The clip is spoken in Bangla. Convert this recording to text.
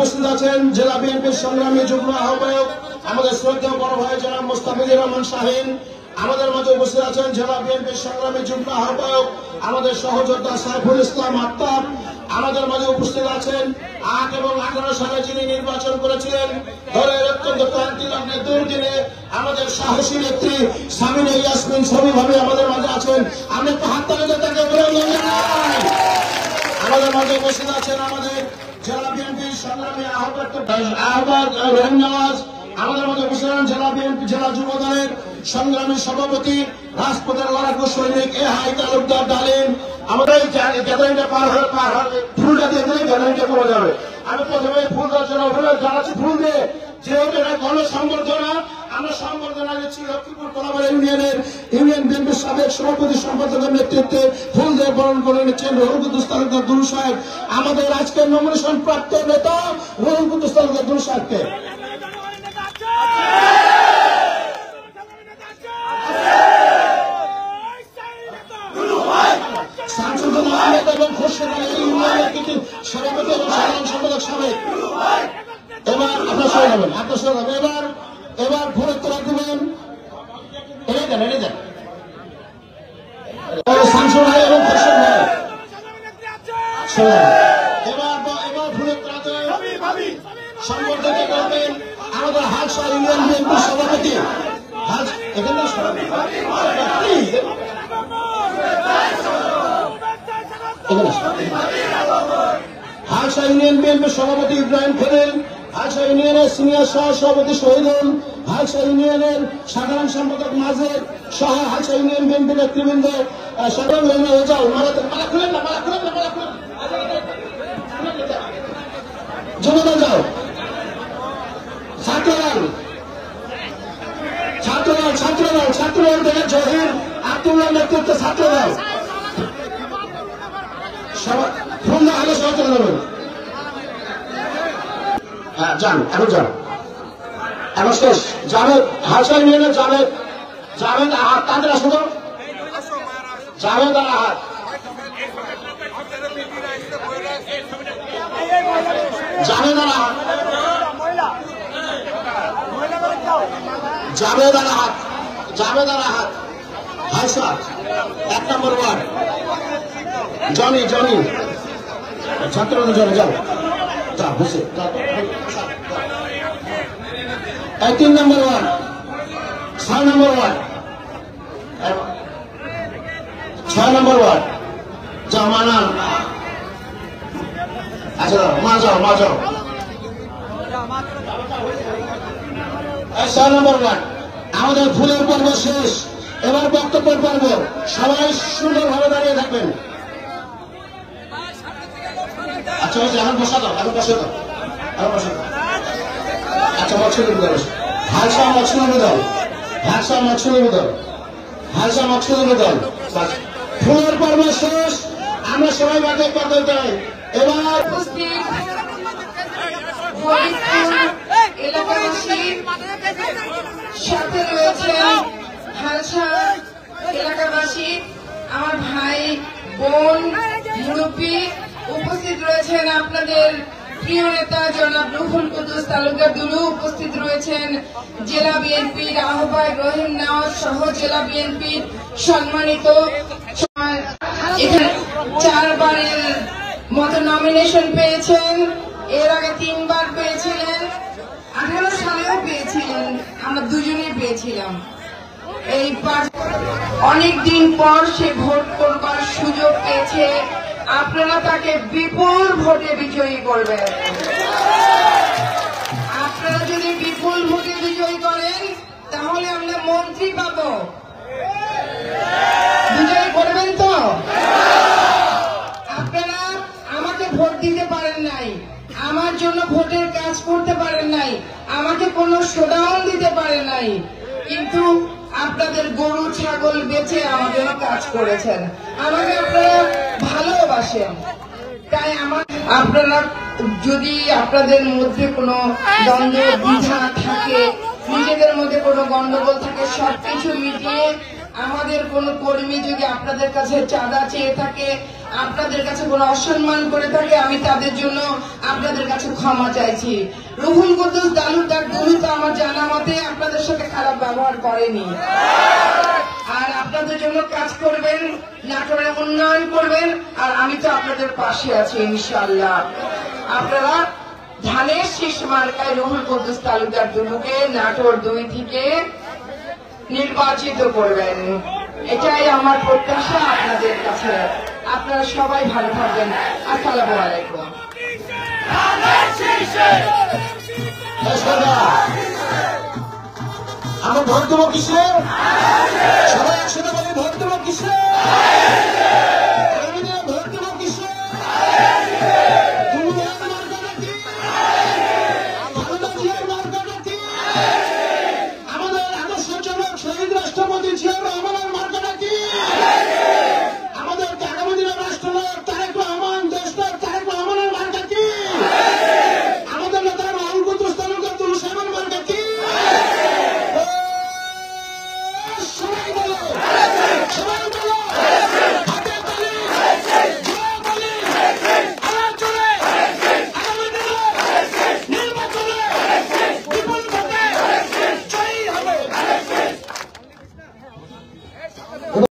উপস্থিত আছেন জেলা বিএনপির সংগ্রামী যুগ্ম আহ্বায়ক আমাদের শ্রদ্ধেয় বড় ভাই জনাব মোস্তাফিজুর রহমান শাহীন। আমাদের মাঝে উপস্থিত আছেন জেলা বিএনপির সংগ্রামী যুগ্ম আহ্বায়ক আমাদের সহযোদ্ধা সাইফুল ইসলাম আফতাব। আমাদের মাঝে উপস্থিত আছেন 8 এবং 18 সালে যিনি নির্বাচন করেছিলেন দলের অত্যন্ত ক্রান্তি লগ্নে দুর্দিনে আমাদের সাহসী নেত্রী সামিনা ইয়াসমিন সবই ভাবে আমাদের মাঝে আছেন। আমি একটু হাত তালিতে তাকে আমাদের মাঝে উপস্থিত আছেন আমাদের জেলা বিএনপির সংগ্রামী আহ্বায়ক রহিম নওয়াজ। আমাদের মধ্যে উপস্থিত আছেন জেলা বিএনপি জেলা যুব দলের সংগ্রামী সভাপতি রাজপথের লড়াকু সৈনিক এহাই তালুকদার ডালিম। আমাদের গ্যাদারিংটা পার হয়ে ফুলটা দিয়ে দিলে গ্যাদারিংটা করা যাবে। আমি প্রথমে ফুল দেওয়ার জন্য অনুরোধ জানাচ্ছি ফুল দিয়ে, যেহেতু এটা গণসংবর্ধনা, আমরা সংবর্ধনা দিচ্ছি লক্ষ্মীপুর কলাবাড়ি ইউনিয়ন বিএনপির সাবেক সভাপতি সম্পাদকের নেতৃত্বে ফুল দিয়ে বরণ করে নিচ্ছেন রুহুল কুদ্দুস তালুকদার দুলু সাহেব, আমাদের আজকের নমিনেশন প্রাপ্ত নেতা রুহুল কুদ্দুস তালুকদার দুলু সাহেবকে। শামসুদ্দিন আহমেদ এবং খুরশেদ আলী ইউনিয়নের কিছু সভাপতি এবং সাধারণ সম্পাদক সাবেক। এবার আপনার সরে যাবেন, এবার ভোরের তোলা দিবেন এনে দেন শামসুল ভাই এবং খুরশেদ ভাই। এবার ভোরের তোলাতে সংবর্ধিত করবেন আমাদের হালসা ইউনিয়ন বিএনপির সভাপতি হালসা ইউনিয়ন বিএনপির সভাপতি ইব্রাহিম খলিল, হালসা ইউনিয়নের সিনিয়র সহ সভাপতি শহীদুল, হালসা ইউনিয়নের সাধারণ সম্পাদক মাজেদ সহ হালসা ইউনিয়ন বিএনপির নেতৃবৃন্দ সাধারণ যাও জনতা যাও ছাত্রদল থেকে জহির আব্দুল্লাহ নেতৃত্বে ছাত্রদল ফোন না হলে সবাই চলে যাবেন। হ্যাঁ যান, এখন যান, এখন শেষ। জাভেদ হালসা ইউনিয়নের জাভেদ আহাত তাদের আসলে জাভেদ আর আহাত জাভেদ আর আহাত হালসা 1 নম্বর ওয়ার্ড জনি ছাত্র জনে যাও যা বসে 3 নম্বর ওয়ার্ড 6 নম্বর ওয়ার্ড 6 নম্বর ওয়ার্ড যাও মানান। আচ্ছা মা যাও 6 নম্বর ওয়ার্ড। আমাদের ফুলের পর্ব শেষ, এবার বক্তব্যের পর্ব। সবাই সুন্দরভাবে দাঁড়িয়ে থাকবেন। আচ্ছা এখন বসা দাও আচ্ছা মৎস্যজীবী দল হালসা মৎস্যজীবী দল ফুলের পর্ব শেষ, আমরা সবাই বাদে করতে চাই। এবার এলাকাবাসীর সাথে রয়েছে হালসা এলাকাবাসী, আমার ভাই বোন মুরব্বী, উপস্থিত রয়েছেন আপনাদের প্রিয় নেতা জনাব রুহুল কুদ্দুস তালুকদার দুলু, উপস্থিত রয়েছেন জেলা বিএনপির আহ্বায়ক রহিম নওয়াজ সহ জেলা বিএনপির সম্মানিত। এখানে 4 বারের মতো নমিনেশন পেয়েছেন, এর আগে 3 বার পেয়েছিলেন, 18 সালেও পেয়েছিলেন, আমরা দুজনেই পেয়েছিলাম। এই অনেকদিন পর সে ভোট করবার সুযোগ পেয়েছে, আপনারা তাকে বিপুল ভোটে বিজয়ী করবেন। আপনারা যদি বিপুল ভোটে বিজয়ী করেন তাহলে আমরা মন্ত্রী পাবো। বিজয়ী করবেন তো? আপনারা আমাকে ভোট দিতে পারেন নাই, আমার জন্য ভোটের কাজ করতে পারেন নাই, আমাকে কোনো শোডাউন দিতে পারেন নাই, কিন্তু আপনাদের গরু ছাগল বেচে আমার জন্য কাজ করেছেন। আমাকে আপনারা ভালোবাসেন, তাই আপনারা যদি আপনাদের মধ্যে কোনো দ্বন্দ্ব দ্বিধা থাকে, নিজেদের মধ্যে কোনো গন্ডগোল থাকে, সবকিছু মিটিয়ে আমাদের কোনো কর্মী যদি আপনাদের কাছে চাঁদা চেয়ে থাকে, আপনাদের কাছে কোনো অসম্মান করে থাকে আমি তাদের জন্য আপনাদের কাছে ক্ষমা চাইছি। রুহুল কুদ্দুস তালুকদার দুলু তো আমার জানা মতে আপনাদের সাথে খারাপ ব্যবহার করেনি, আর আপনাদের জন্য কাজ করবেন, নাটোরের উন্নয়ন করবেন, আর আমি তো আপনাদের পাশে আছি ইনশাআল্লাহ। আপনারা ধানের শীষ মার্কায় রুহুল কুদ্দুস তালুকদার দুলুকে নাটোর 2 থেকে নির্বাচিত করবেন, এটাই আমার প্রত্যাশা আপনাদের কাছে। আপনারা সবাই ভালো থাকবেন। আসসালামু আলাইকুম। আমরা ভোট দেবো কিসে? সবাই একসাথে বলি ভোট দেবো কিসে? ভোট দেবো কিসে? আমাদের আদর্শজনক শহীদ রাষ্ট্রপতি জিয়াউর রহমানের মার্কাটা কি? আমাদের আগামী দিনের রাষ্ট্রনায়ক তারেক রহমান, দেশনায়ক তারেক রহমানের মার্কা কি? আমাদের নেতা রুহুল কুদ্দুস তালুকদার দুলু সাহেবের মার্কা কি? সবাই বলো, সবাই